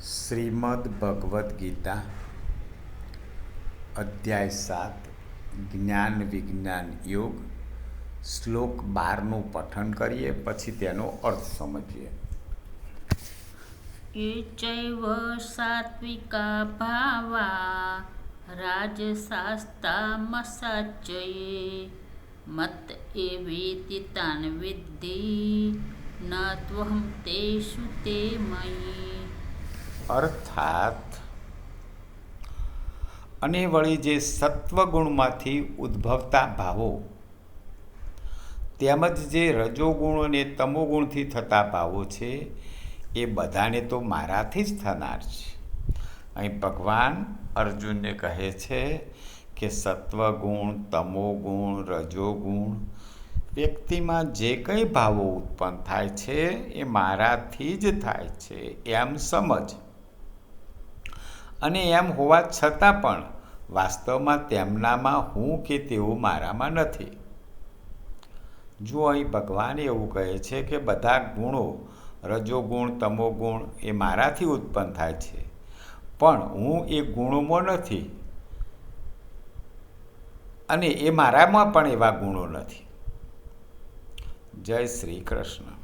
શ્રીમદ્ ભગવદ્ ગીતા અધ્યાય 7 જ્ઞાન વિજ્ઞાન યોગ શ્લોક 12નું પઠન કરીએ, પછી તેનો અર્થ સમજીએ. ये चैव सात्विका भावा राजसास्तामसाच्चये मत एवेति तान् विद्धि न त्वहं तेषु ते मयि. અર્થાત અને વળી જે સત્વગુણમાંથી ઉદ્ભવતા ભાવો તેમજ જે રજોગુણ અને તમોગુણથી થતા ભાવો છે એ બધાને તો મારાથી જ થનાર છે. અહીં ભગવાન અર્જુનને કહે છે કે સત્વગુણ, તમોગુણ, રજોગુણ વ્યક્તિમાં જે કંઈ ભાવો ઉત્પન્ન થાય છે એ મારાથી જ થાય છે એમ સમજ. અને એમ હોવા છતાં પણ વાસ્તવમાં તેમનામાં હું કે તેઓ મારામાં નથી. જો અહીં ભગવાન એવું કહે છે કે બધા ગુણો રજોગુણ, તમોગુણ એ મારાથી ઉત્પન્ન થાય છે, પણ હું એ ગુણોમાં નથી અને એ મારામાં પણ એવા ગુણો નથી. જય શ્રી કૃષ્ણ.